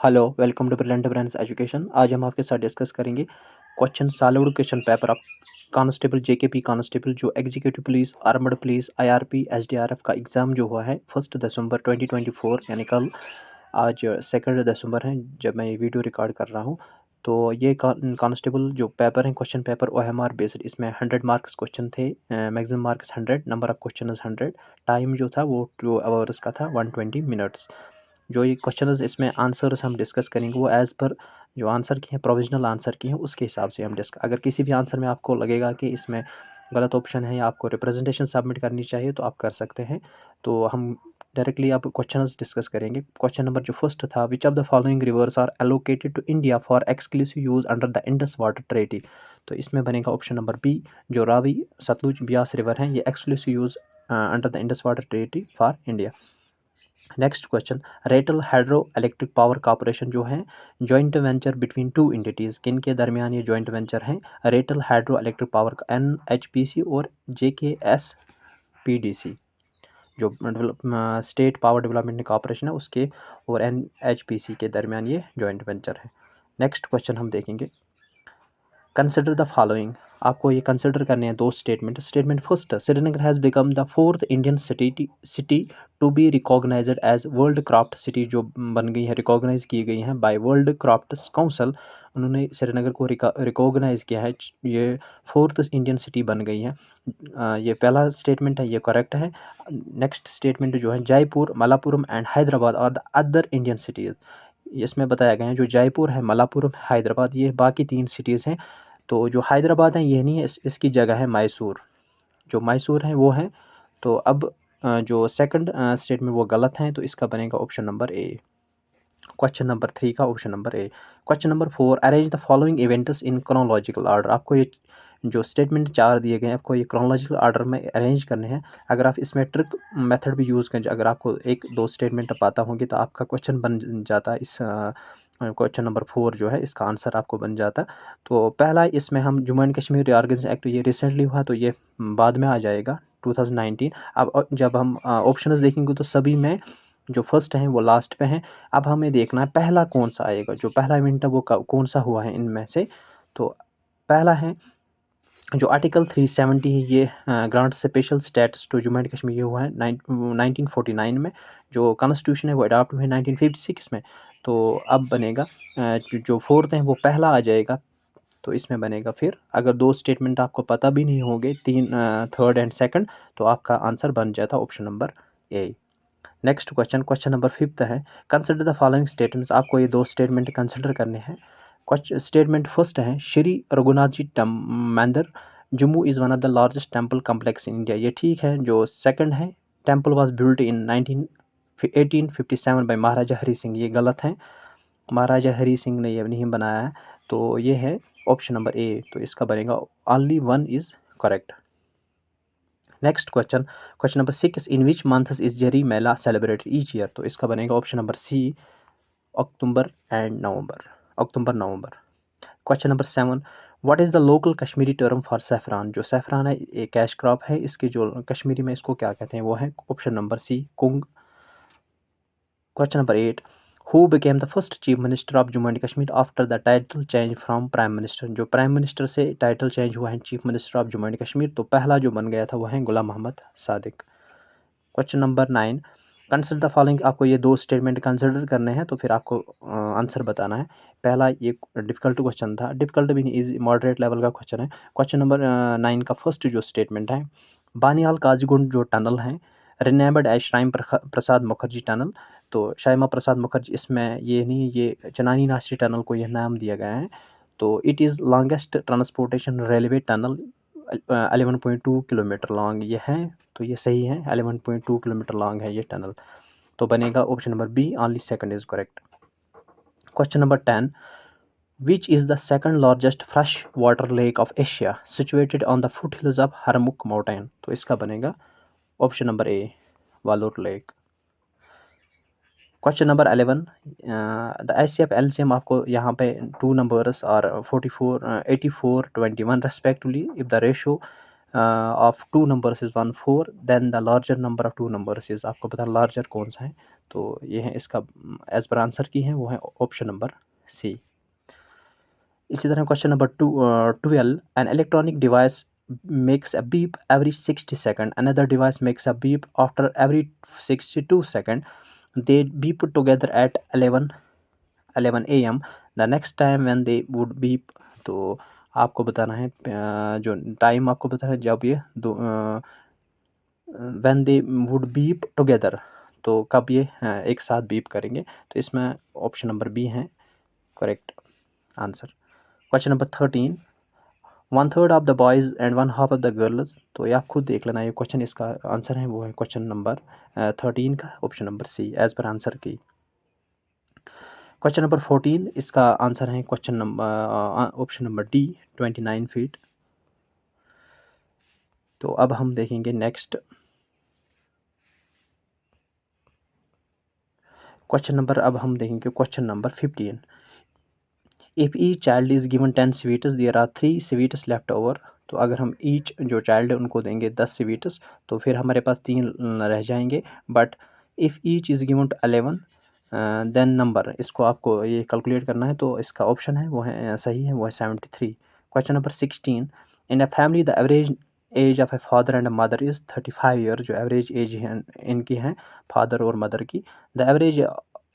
Hello, welcome to brilliant brains education. आज हम आपके साथ डिस्कस करेंगे question solved question paper of constable JKP constable जो executive police, armed police, IRP, SDRF का एग्ज़ाम जो हुआ है 1 दिसंबर 2024 यानी कल। आज 2 दिसंबर है जब मैं ये वीडियो रिकॉर्ड कर रहा हूँ। तो ये कांस्टेबल जो पेपर है क्वेश्चन पेपर ओएमआर बेस्ड, इसमें 100 मार्क्स क्वेश्चन थे। Maximum marks 100, number of question 100। Time जो था वो 2 आवर्स का था, 120 मिनट्स। जो ये क्वेश्चंस इसमें आंसर्स हम डिस्कस करेंगे वो एज़ पर जो आंसर की हैं, प्रोविजनल आंसर की हैं, उसके हिसाब से हम डिस्कस। अगर किसी भी आंसर में आपको लगेगा कि इसमें गलत ऑप्शन है या आपको रिप्रेजेंटेशन सबमिट करनी चाहिए तो आप कर सकते हैं। तो हम डायरेक्टली अब क्वेश्चंस डिस्कस करेंगे। क्वेश्चन नंबर जो फर्स्ट था, which of the following rivers are allocated to India for exclusive use under the Indus water treaty. तो इसमें बनेगा ऑप्शन नंबर बी, जो रावी, सतलुज, ब्यास रिवर हैं, ये exclusive use under the Indus water treaty for India. Next question, Ratle hydro electric power corporation जो है joint venture between two entities, किन के दरमियान ये जॉइंट वेंचर हैं? Ratle hydro electric power NHPC और जेकेएसपीडीसी, जो स्टेट पावर डेवलपमेंट कॉर्पोरेशन है उसके और एनएचपीसी के दरमियान ये जॉइंट वेंचर है। नेक्स्ट क्वेश्चन हम देखेंगे, कंसिडर द फॉलोइंग। आपको ये कंसिडर करने हैं दो statement. Statement first, Srinagar has become the fourth Indian city to be recognised as world craft city, जो बन गई है, रिकॉग्नाइज की गई हैं बाय वर्ल्ड क्राफ्ट काउंसिल। उन्होंने श्रीनगर को रिकॉग्नाइज किया है, ये फोर्थ इंडियन सिटी बन गई है। ये पहला स्टेटमेंट है, ये करेक्ट है। नेक्स्ट स्टेटमेंट जो है, जयपुर, मलापुरम एंड हैदराबाद और द अदर इंडियन सिटीज़, इसमें बताया गया है जो जयपुर है, मलापुरम, हैदराबाद, ये बाकी 3 सिटीज़ हैं। तो जो हैदराबाद है ये नहीं है, इसकी जगह है मैसूर, जो मैसूर है वो है। तो अब जो सेकंड स्टेटमेंट वो गलत हैं, तो इसका बनेगा option number A. Question number 3 का option number A. Question number 4, arrange the following events in chronological order. आपको ये जो स्टेटमेंट 4 दिए गए हैं, आपको ये क्रोनोलॉजिकल ऑर्डर में अरेंज करने हैं। अगर आप इसमें ट्रिक मेथड भी यूज़ करें, अगर आपको 1-2 स्टेटमेंट पता होंगे तो आपका क्वेश्चन बन जाता है। इस क्वेश्चन नंबर 4 जो है इसका आंसर आपको बन जाता। तो पहला, इसमें हम Jammu and Kashmir reorganisation act ये रिसेंटली हुआ, तो ये बाद में आ जाएगा 2019। अब जब हम ऑप्शंस देखेंगे तो सभी में जो फर्स्ट हैं वो लास्ट पे हैं। अब हमें देखना है पहला कौन सा आएगा, जो पहला इवेंट है वो कौन सा हुआ है इनमें से। तो पहला है जो आर्टिकल 370 है, ये grant special status to Jammu and Kashmir, ये हुआ है 1949 में। जो कॉन्स्टिट्यूशन है वो अडॉप्ट हुआ है 1956 में। तो अब बनेगा जो फोर्थ है वो पहला आ जाएगा। तो इसमें बनेगा, फिर अगर 2 स्टेटमेंट आपको पता भी नहीं होंगे, 3 थर्ड एंड सेकंड, तो आपका आंसर बन जाता ऑप्शन नंबर ए। नेक्स्ट क्वेश्चन, क्वेश्चन नंबर 5 है, कंसिडर द फॉलोइंग स्टेटमेंट्स। आपको ये 2 स्टेटमेंट कंसिडर करने हैं। क्वेश्चन स्टेटमेंट फर्स्ट है, श्री रघुनाथ जी मंदिर Jammu is one of the largest temple complex in India, ये ठीक है। जो सेकंड है, temple was built in 1857 by Maharaja Hari Singh, ये गलत है। महाराजा हरी सिंह ने ये नहीं बनाया है। तो ये है ऑप्शन नंबर ए। तो इसका बनेगा only 1 is correct. Next question, question number 6, in which months is Jhiri Mela celebrated each year. तो इसका बनेगा option number C, October and November, October November. Question number 7, what is the local Kashmiri term for saffron. जो saffron है ये cash crop है, इसकी जो कश्मीरी में इसको क्या कहते हैं वो है ऑप्शन नंबर सी, कुंग। Question number 8, who became the first chief minister of Jammu and Kashmir after the title change from prime minister. जो प्राइम मिनिस्टर से टाइटल चेंज हुआ है chief minister of Jammu and Kashmir, तो पहला जो बन गया था वो है Ghulam Mohammad Sadiq. Question number 9, consider the following. आपको ये 2 स्टेटमेंट कंसिडर करने हैं, तो फिर आपको आंसर बताना है। पहला ये डिफ़िकल्ट क्वेश्चन था, डिफ़िकल्ट भी नहीं, इजी मॉडरेट लेवल का क्वेश्चन है। क्वेश्चन नंबर 9 का फर्स्ट जो स्टेटमेंट है, बानिहाल काजीगुंड जो टनल है रिनेम्बर्ड एज श्यामा प्रसाद मुखर्जी टनल। तो श्यामा प्रसाद मुखर्जी, इसमें ये नहीं, ये चनानी नाश्री टनल को यह नाम दिया गया है। तो it is longest transportation railway tunnel, 11.2 kilometre long ये है। तो ये सही है, 11.2 किलोमीटर लॉन्ग है ये टनल। तो बनेगा option number B, only second is correct. Question number 10, which is the second largest fresh water lake of Asia situated on the foot hills of Harmukh mountain. तो इसका बनेगा option number A, Wular lake. Question number 11, the HCF LCM, आपको यहाँ पे 2 numbers और 44 84 21 respectively, if the ratio of two numbers is 1 4, then the larger number of two numbers is, आपको पता है लार्जर कौन सा है, तो ये है इसका एज पर आंसर की है वो है ऑप्शन नंबर सी। इसी तरह question number 12, an electronic device makes a beep every 60 seconds, another device makes a beep after every 62 seconds, they beep together at 11 a.m. the next time when they would beep। तो आपको बताना है जो time आपको बताना है जब ये दो when they would beep together, तो कब ये एक साथ बीप करेंगे, तो इसमें ऑप्शन नंबर बी है correct answer. Question number 13, 1/3 of the boys and 1/2 of the girls, तो ये आप खुद देख लेना, ये क्वेश्चन इसका आंसर है वो है क्वेश्चन नंबर 13 का option number C as per answer key. Question number 14, इसका आंसर है question number option number D 29 feet. तो अब हम देखेंगे नेक्स्ट क्वेश्चन नंबर, अब हम देखेंगे question number 15, if each child is given 10 sweets there are 3 sweets left over, तो अगर हम ईच जो चाइल्ड है उनको देंगे 10 स्वीट्स, तो फिर हमारे पास 3 रह जाएंगे, but if each is given 11 then number, इसको आपको ये कैलकुलेट करना है, तो इसका ऑप्शन है वो है सही है वो है 73। Question number 16, in a family the average age of a father and mother is 35 year, जो एवरेज एज है इनकी है फादर और मदर की, the average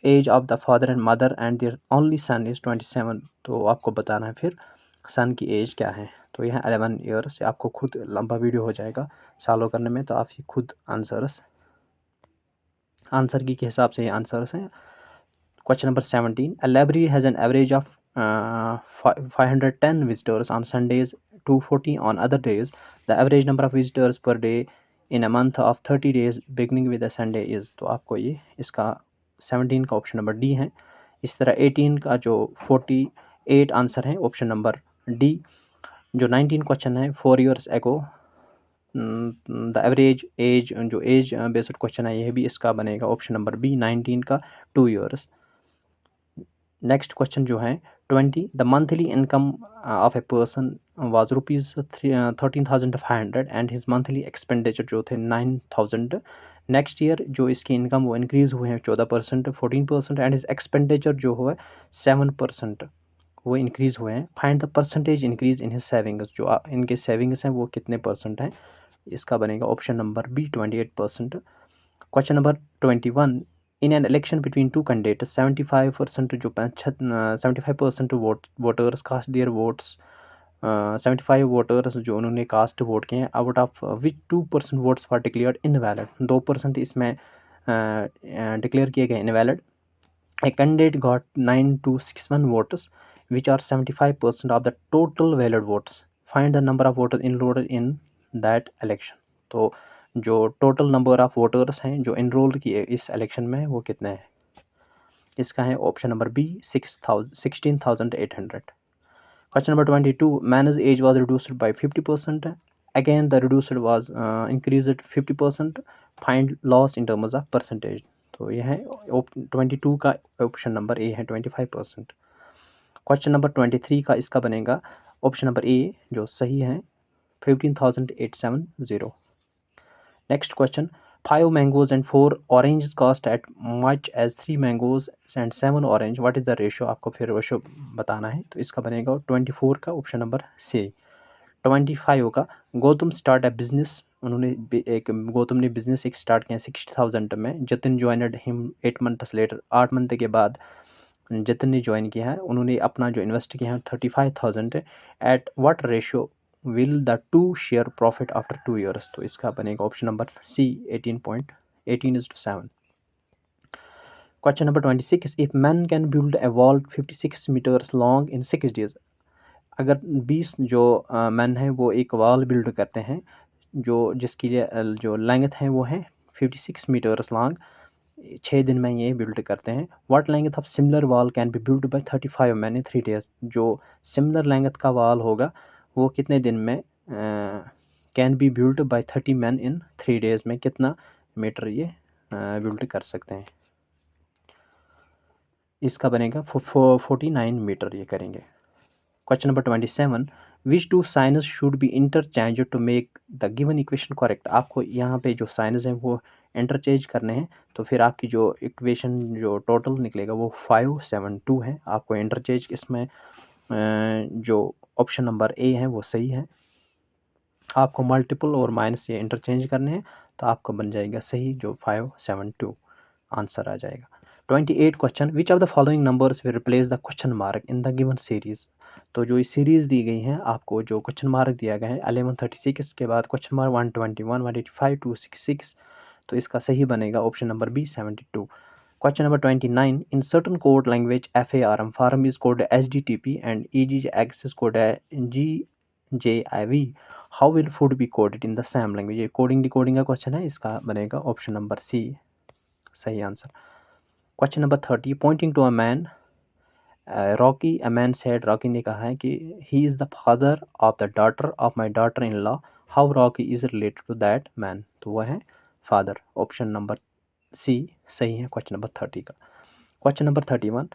age of the father and mother and their only son is 27, तो आपको बताना है फिर सन की एज क्या है, तो यह 11 ईयर्स। आपको खुद लंबा वीडियो हो जाएगा सॉल्व करने में, तो आप ही खुद आंसर की के हिसाब से ये आंसर्स हैं। Question number 17, a library has an average of 510 visitors on Sundays, 240 on other days, the average number of visitors per day in a month of 30 days beginning with a Sunday is, तो आपको ये इसका 17 का option number D है। इस तरह 18 का जो 48 आंसर है ऑप्शन नंबर डी। जो 19 क्वेश्चन है 4 years ago, the average as, जो एज बेस्ड क्वेश्चन है यह भी इसका बनेगा ऑप्शन नंबर बी 19 का 2 ईयर्स। नेक्स्ट क्वेश्चन जो है 20, the monthly income of a person was rupees 13,500 and his monthly expenditure जो थे 9,000। नेक्स्ट ईयर जो इसकी इनकम वो इंक्रीज़ हुए हैं 14%, 14%, एंड हिज एक्सपेंडिचर जो हुआ 7% वो इंक्रीज़ हुए हैं। Find the percentage increase in his savings, जो इनके सेविंग्स हैं वो कितने परसेंट हैं, इसका बनेगा option number B 28%। Question number 21, in an election between two candidates 75% जो 75% voters cast their votes, 75 voters जो उन्होंने कास्ट वोट किए हैं, out of which 2% votes for declared invalid, 2% इसमें डिक्लेयर किए गए invalid. A candidate got 9261 votes, which are 75% of the total valid votes. Find the number of voters enrolled in that election. तो जो total number of voters हैं जो enrol किए इस election में वो कितने हैं, इसका है option number B 16,800। Question number 22, man's age was reduced by 50%, again the reduced was increased 50%, find loss in terms of percentage, तो यह है 22 का ऑप्शन नंबर ए है 25%। क्वेश्चन नंबर 23 का इसका बनेगा ऑप्शन नंबर ए जो सही है 15,870। Next question, 5 mangoes and 4 orange cost at much as 3 mangoes and 7 orange, what is the ratio, आपको फिर रेशो बताना है, तो इसका बनेगा 24 का ऑप्शन नंबर सी। 25 का, Gautam start a business, Gautam ने बिजनेस एक स्टार्ट किया 60,000 में, Jatin joined him 8 months later, 8 month के बाद जतिन ने ज्वाइन किया है, उन्होंने अपना जो इन्वेस्ट किया है 35,000, at what ratio will the two share profit after 2 years, तो इसका बनेगा option number C 18:7। Question number 26, if man can build a wall 56 metres long in 6 days, अगर 20 जो मैन हैं वो एक वॉल बिल्ड करते हैं जो जिसकी जो लेंथ है वो है 56 मीटर्स लॉन्ग, 6 दिन में ये बिल्ड करते हैं। What length of similar wall can be build by 35 man in 3 days, जो सिमिलर लेंथ का वॉल होगा वो कितने दिन में can be build by 30 man in 3 days में कितना मीटर ये बिल्ड कर सकते हैं, इसका बनेगा 49 मीटर ये करेंगे। Question number 27, which two signs should be interchange to make the given equation correct. आपको यहाँ पे जो साइनस हैं वो इंटरचेंज करने हैं, तो फिर आपकी जो इक्वेशन जो टोटल निकलेगा वो 572 है। आपको इंटरचेंज इसमें जो ऑप्शन नंबर ए है वो सही है। आपको मल्टीपल और माइनस ये इंटरचेंज करने हैं, तो आपका बन जाएगा सही जो 572 आंसर आ जाएगा। 28 question, which of the following numbers will replace the question mark in the given series. तो जो ये सीरीज़ दी गई हैं, आपको जो क्वेश्चन मार्क दिया गया है 1136 के बाद क्वेश्चन मार्क 121, 185, 266, तो इसका सही बनेगा option number B 72। Question number 29. In certain code language, FARM farm is called HDTP and EGX is called GJIV. How will food be coded in the same language? ये कोडिंग डिकोडिंग का question है, इसका बनेगा option number सी सही answer. Question number 30. Pointing to a man, Rocky, a man said, Rocky ने कहा है कि he is the father of the daughter of my daughter-in-law. How Rocky is related to that man? तो वह है father, option number सी सही है question number 30 का। Question number 31.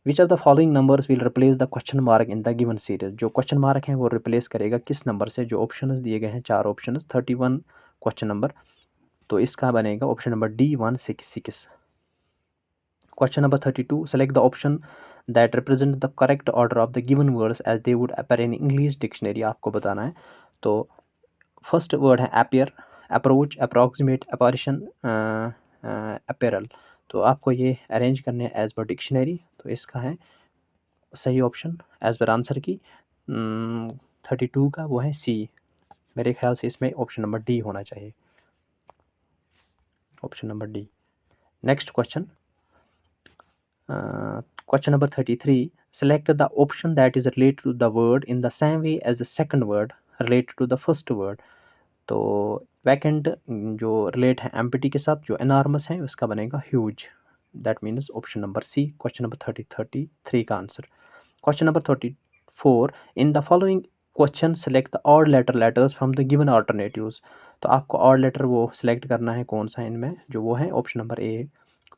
Which of the following numbers will replace the question mark in the given series. जो question mark है वो replace करेगा किस नंबर से। जो ऑप्शंस दिए गए हैं, 4 ऑप्शंस, 31 क्वेश्चन नंबर, तो इसका बनेगा option number D 166। Question number 32. Select the option that represent the correct order of the given words as they would appear in English dictionary. आपको बताना है। तो फर्स्ट वर्ड है appear, approach, approximate, apparition, apparel. तो आपको ये arrange करने हैं एज पर डिक्शनरी। तो इसका है सही ऑप्शन एज पर आंसर की 32 का वो है सी। मेरे ख्याल से इसमें ऑप्शन नंबर डी होना चाहिए, option number D. Next question, question number 33. Select the option that is related to the word in the same way as the second word related to the first word. तो vacant जो relate है empty के साथ, जो enormous है उसका बनेगा huge, that means option number C question number 33 का answer. Question number 34. In the following question select the odd letters from the given alternatives. तो आपको ऑड लेटर वो सिलेक्ट करना है कौन सा इनमें, जो वो है ऑप्शन नंबर ए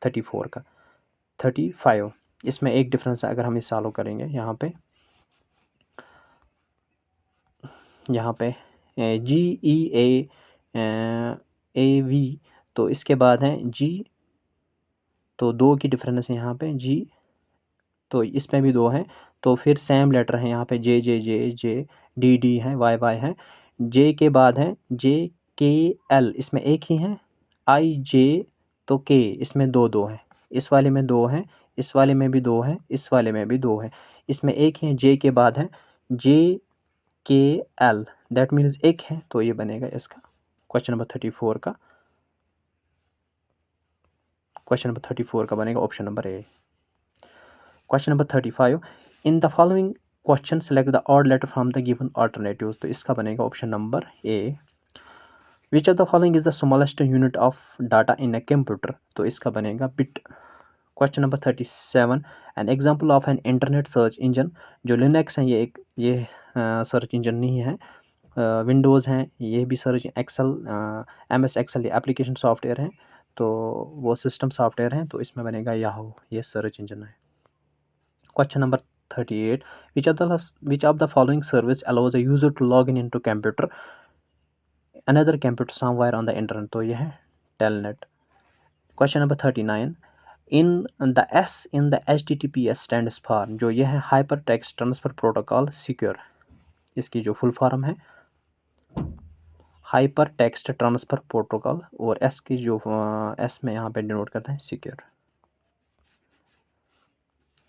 34 का। 35. इसमें एक डिफरेंस है, अगर हम इस सॉल्व करेंगे यहाँ पे जी ई ए वी, तो इसके बाद है जी, तो 2 की डिफरेंस है यहाँ पे जी, तो इसमें भी 2 हैं। तो फिर सेम लेटर है यहाँ पे जे जे जे जे, डी डी है, वाई वाई है। जे के बाद है जे के एल, इसमें एक ही है। आई जे, तो के, इसमें 2 हैं। इस वाले में 2 हैं, इस वाले में भी 2 हैं, इस वाले में भी 2 हैं। इसमें एक है, जे के बाद है जे के एल, दैट मीन्स एक है, तो ये बनेगा इसका क्वेश्चन नंबर 34 का। क्वेश्चन नंबर 34 का बनेगा option number A. Question number 35. In the following question select the odd letter from the given alternatives. तो इसका बनेगा option number A. Which of the following is the smallest unit of data in a computer. तो इसका बनेगा bit. Question number 37. An example of an internet search engine. जो Linux है ये search engine नहीं है। विंडोज़ हैं, ये भी सर्च, एक्सेल, MS एक्सेल ये एप्लीकेशन सॉफ्टवेयर हैं, तो वो सिस्टम सॉफ्टवेयर हैं, तो इसमें बनेगा याहू, ये सर्च इंजन है। Question number 38. Which of the following service allows a user to log in into computer another computer somewhere on the internet. तो ये है Telnet. Question number 39. In the S in the HTTPS stands for. जो ये है hyper text transfer protocol secure, इसकी जो full form है hyper text transfer protocol, और एस की जो एस में यहाँ पे डिनोट करते हैं secure.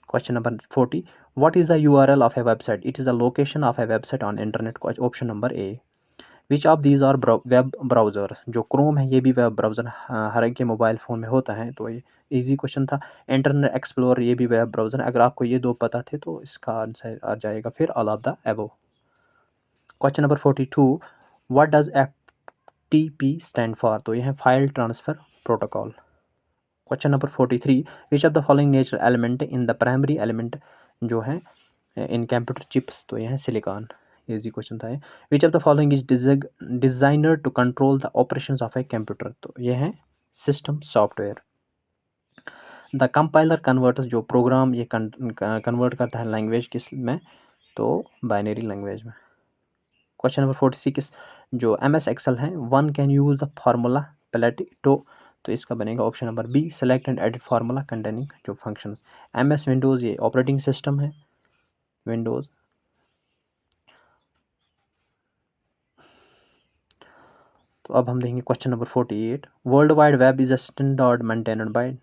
Question number 40. What is the URL of a website. It is the location of a website on internet. Option number A. Which of these are web browser. जो Chrome है ये भी web browser हर एक के mobile phone में होता है, तो ये इजी क्वेश्चन था। इंटरनेट एक्सप्लोरर ये भी वेब ब्राउज़र है। अगर आपको ये 2 पता थे तो इसका आंसर आ जाएगा फिर all of the above. Question number 42. What does FTP stand for. तो यह है file transfer protocol. Question number 43. Which of the following natural element in the primary element जो है इन कंप्यूटर चिप्स। तो यह है सिलिकॉन, इजी क्वेश्चन था ये। Which of the following is designed to control the operations of a computer. तो ये है system software. The compiler converts, जो प्रोग्राम ये कन्वर्ट करता है लैंग्वेज किस में, तो बाइनरी लैंग्वेज में। क्वेश्चन नंबर 46, जो MS एक्सेल है, one can use the formula प्लेटो, तो इसका बनेगा option number B, select and edit formula containing जो फंक्शंस। MS विंडोज़ ये ऑपरेटिंग सिस्टम है, विंडोज़। तो अब हम देखेंगे question number 48, world wide web is a standard maintained by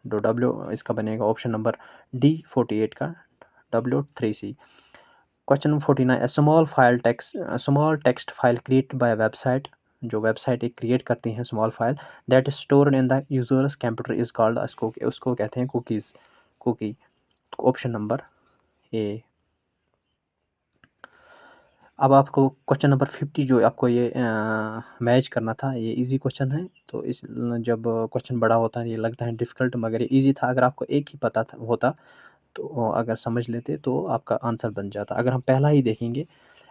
इसका बनेगा ऑप्शन नंबर डी 48 का W3C। Question number 49, small text file created by website, जो वेबसाइट एक क्रिएट करती हैं small file, that is stored in the users computer is called, उसको कहते हैं कुकी। ऑप्शन नंबर ए। अब आपको क्वेश्चन नंबर 50 जो आपको ये मैच करना था, ये इजी क्वेश्चन है। तो इस जब क्वेश्चन बड़ा होता है ये लगता है डिफ़िकल्ट, मगर ये इजी था। अगर आपको एक ही पता था होता तो अगर समझ लेते तो आपका आंसर बन जाता। अगर हम पहला ही देखेंगे,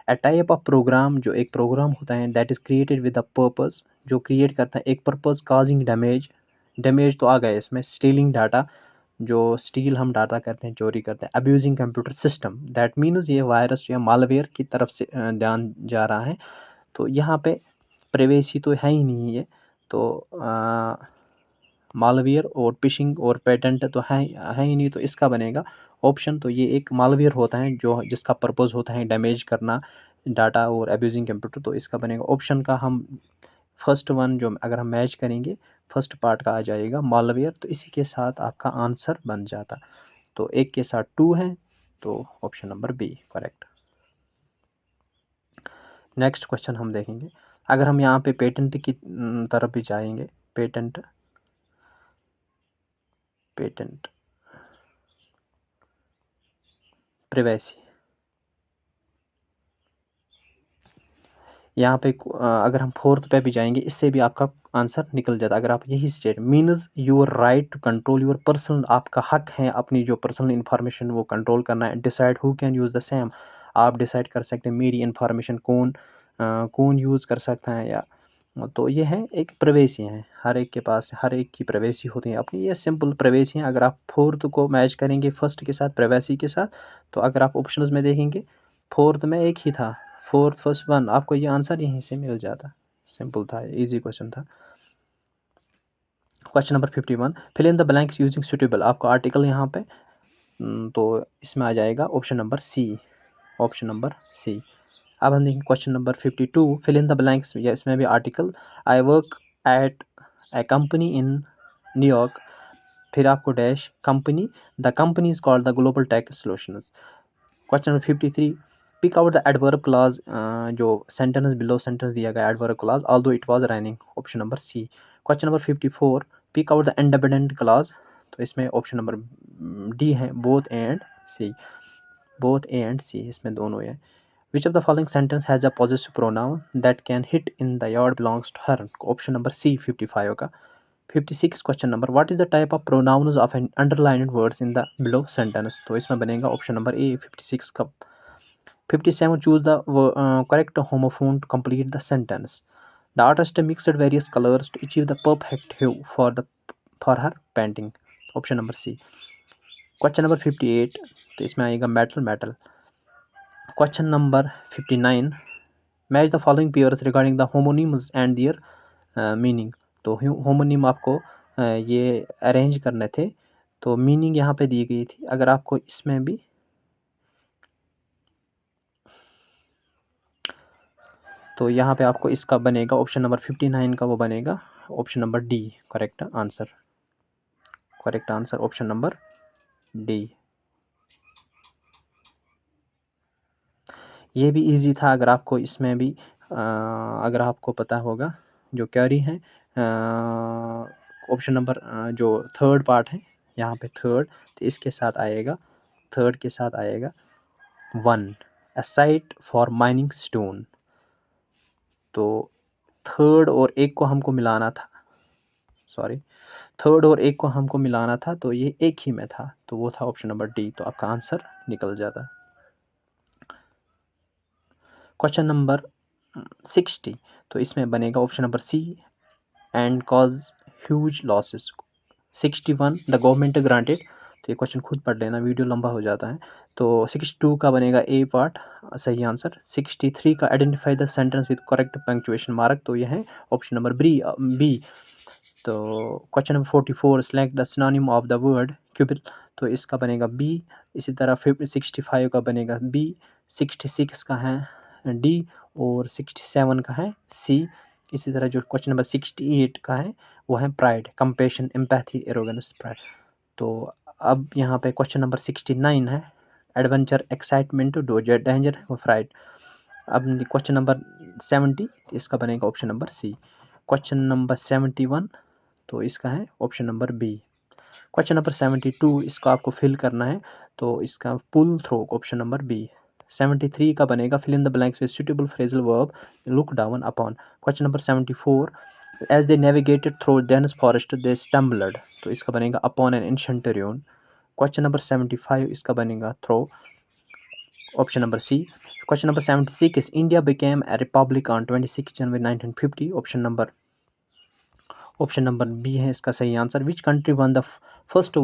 ए टाइप ऑफ प्रोग्राम, जो एक प्रोग्राम होता है that is created with a purpose, जो क्रिएट करता है एक पर्पस, काजिंग डैमेज तो आ गया इसमें, स्टीलिंग डाटा, जो स्टील हम डाटा करते हैं, चोरी करते हैं, abusing computer system, that means ये वायरस या मालवेयर की तरफ से ध्यान जा रहा है। तो यहाँ पे प्राइवेसी तो है ही नहीं है, तो मालवेयर और फिशिंग और पेटेंट तो है ही नहीं, तो इसका बनेगा ऑप्शन। तो ये एक मालवेयर होता है जो जिसका पर्पज़ होता है डैमेज करना डाटा और अब्यूजिंग कंप्यूटर, तो इसका बनेगा ऑप्शन का हम फर्स्ट वन जो अगर हम मैच करेंगे फर्स्ट पार्ट का आ जाएगा मालवेयर, तो इसी के साथ आपका आंसर बन जाता। तो एक के साथ 2 है, तो option number B correct. Next question हम देखेंगे, अगर हम यहाँ पे पेटेंट की तरफ भी जाएंगे, पेटेंट प्राइवेसी, यहाँ पे अगर हम फोर्थ पे भी जाएंगे, इससे भी आपका आंसर निकल जाता। अगर आप यही state means your right to control your personal, आपका हक है अपनी जो पर्सनल इंफॉर्मेशन वो कंट्रोल करना है। Decide who can use the same, आप डिसाइड कर सकते हैं मेरी इंफॉर्मेशन कौन यूज़ कर सकता है, या तो ये है एक प्राइवेसी है, हर एक के पास हर एक की प्राइवेसी होती है अपनी, ये सिंपल प्राइवेसी है। अगर आप फोर्थ को मैच करेंगे फर्स्ट के साथ प्राइवेसी के साथ, तो अगर आप ऑप्शंस में देखेंगे फोर्थ में एक ही था, फोर्थ फर्स्ट वन, आपको ये आंसर यहीं से मिल जाता। सिंपल था, इजी क्वेश्चन था। Question number 51, fill in the blanks using suitable, आपको आर्टिकल यहाँ पे तो इसमें आ जाएगा option number C, option number C. अब हम देखेंगे question number 52, fill in the blanks, या इसमें भी article, I work at a company in New York, फिर आपको dash company, the company is called the global tech solutions. Question number 53, pick out the adverb clause, जो sentence below sentence दिया गया adverb clause, although it was raining, option number C. Question number 54, pick out the independent clause, तो इसमें option number D है, both A and C, इसमें दोनों है। Which of the following sentence has a positive pronoun that can hit in the yard belongs to her, option number C 55 का। 56 question number, what is the type of pronouns of N underlined words in the below sentence, तो इसमें बनेगा option number ए 56 का। 57, choose the correct homophone to complete the sentence. The artist mixed various colors to achieve the perfect hue for her painting, option number C. Question number 58, तो इसमें आएगा metal. Question number 59, match the following pairs regarding the homonyms and their meaning, तो homonym आपको ये arrange करने थे, तो meaning यहाँ पे दी गई थी। अगर आपको इसमें भी तो यहाँ पे आपको इसका बनेगा ऑप्शन नंबर 59 का वो बनेगा option number D correct answer option number D. ये भी इजी था। अगर आपको इसमें भी अगर आपको पता होगा जो क्वेरी है ऑप्शन नंबर जो थर्ड पार्ट है यहाँ पे थर्ड, तो इसके साथ आएगा थर्ड के साथ आएगा 1 अ साइट फॉर माइनिंग स्टोन, तो थर्ड और एक को हमको मिलाना था, थर्ड और एक को हमको मिलाना था, तो ये एक ही में था, तो वो था ऑप्शन नंबर डी, तो आपका आंसर निकल जाता। क्वेश्चन नंबर 60, तो इसमें बनेगा option number C and cause huge losses. 61, the government granted तो ये क्वेश्चन खुद पढ़ लेना, वीडियो लंबा हो जाता है। तो 62 का बनेगा ए पार्ट सही आंसर। 63 का identify the sentence with correct punctuation mark, तो ये है ऑप्शन नंबर बी। तो question number 44 select the synonym of the word क्यूबिल, तो इसका बनेगा बी। इसी तरह 65 का बनेगा बी, 66 का है डी और 67 का है सी। इसी तरह जो क्वेश्चन नंबर 68 का है वो है pride, compassion, empathy, arrogance, pride. तो अब यहाँ पे क्वेश्चन नंबर 69 है एडवेंचर, एक्साइटमेंट, डेंजर और फ्राइड। अब क्वेश्चन नंबर 70, इसका बनेगा option number C. Question number 71, तो इसका है option number B. Question number 72, इसको आपको फिल करना है, तो इसका pull through, option number B. 73 का बनेगा fill in the blanks with suitable phrasal verb look down upon. Question number 74, as they navigated through dense forest they stumbled, तो इसका बनेगा upon an ancient ruin. Question number 75, इसका बनेगा through, option number C. Question number 76, India became a republic on 26 January 1950, option number B है इसका सही answer. Which country won the first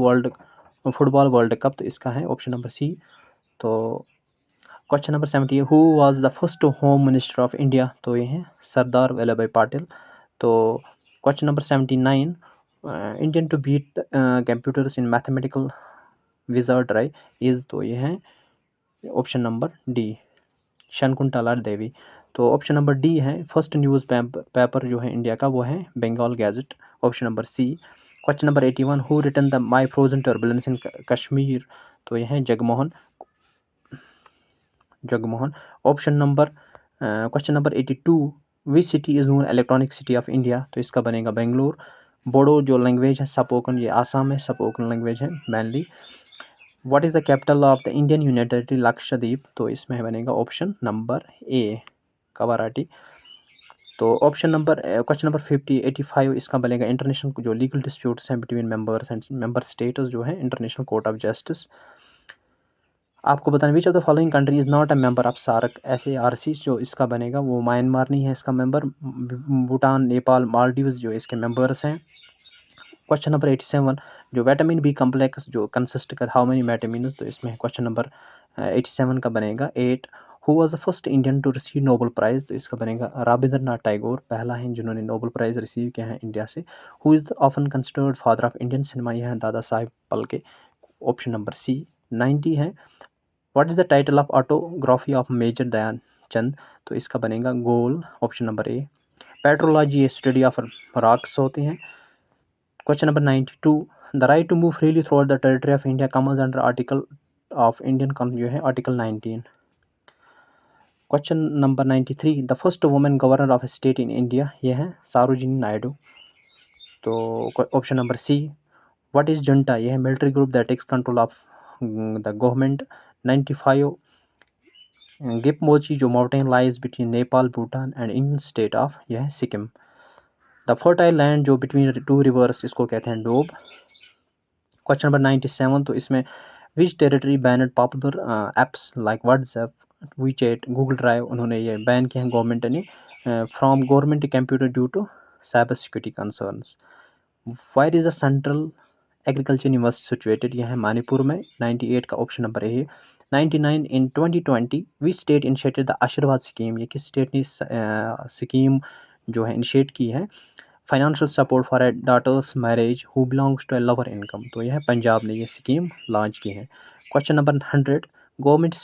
football world cup, तो इसका है ऑप्शन नंबर सी। तो question number 70, who was the first home minister of India, तो ये है सरदार वल्लभ भाई पटेल। तो question number 79, Indian to beat computers in mathematical wizardry is, तो ये है option number D, Shakuntala Devi. तो ऑप्शन नंबर डी है फर्स्ट न्यूज़ पेपर जो है इंडिया का वो है Bengal gazette, option number C. Question number 81, who written the my frozen turbulence in Kashmir, तो यह है Jagmohan. Option number question number 82, which city is known electronic city of India, तो इसका बनेगा बेंगलोर। बोडो जो लैंग्वेज है स्पोकन, ये आसाम में स्पोकन लैंग्वेज है mainly. What is the capital of the Indian union territory Lakshadweep, तो इसमें बनेगा ऑप्शन नंबर ए कवाराटी। तो ऑप्शन नंबर क्वेश्चन नंबर 85, इसका बनेगा इंटरनेशनल जो लीगल डिस्प्यूट्स हैं between members and member states जो है इंटरनेशनल कोर्ट ऑफ जस्टिस। आपको बताना which of the following country is not a member of SAARC, SARC, जो इसका बनेगा वो म्यांमार नहीं है इसका मेंबर। भूटान, नेपाल, मालदीव्स जो इसके मेंबर्स हैं। क्वेश्चन नंबर 87, जो विटामिन बी कम्प्लेक्स जो कंसिस्ट कर हाउ मेनी विटामिन, तो इसमें क्वेश्चन नंबर 87 का बनेगा 8। Who was the first Indian to receive Nobel prize, तो इसका बनेगा रविंद्रनाथ टैगोर, पहला है जिन्होंने नोबेल प्राइज़ रिसीव किया है इंडिया से। Who is often considered father of Indian cinema, यह है Dadasaheb Phalke, option number C. 90 है what is the title of autobiography of major Dhyanchand, तो इसका बनेगा goal, option number A. Petrology study of rocks होते हैं। Question number 92, the right to move freely throughout the territory of India comes under article of Indian जो है article 19। Question number 93, the first women governor of state in India, यह है सरोजिनी नायडू, तो option number C. What is junta, यह है military group that takes control of the government. 95, Gipmochi जो mountain lies between Nepal, Bhutan and Indian state of, यह है Sikkim. The fertile land जो between two rivers, इसको कहते हैं डोब। क्वेश्चन नंबर 97, तो इसमें which territory banned popular apps like WhatsApp, WeChat, Google drive, उन्होंने ये बैन किए हैं गवर्नमेंट ने from government computer due to cyber security concerns. Where is the central agriculture university situated, यह है मणिपुर में। 98 का option number A. 99, in 2020 which state initiated the Ashirwad scheme, ये किस स्टेट ने स्कीम जो है इनिशिएट की है financial support for a daughters marriage who belongs to a lower income, तो यह है पंजाब ने ये स्कीम लॉन्च की है। Question number 100, government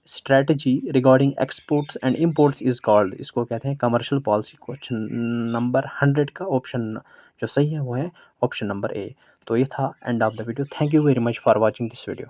strategy regarding exports and imports is called, इसको कहते हैं कमर्शियल पॉलिसी। क्वेश्चन नंबर 100 का ऑप्शन जो सही है वो है ऑप्शन नंबर ए। तो ये था end of the video. Thank you very much for watching this video.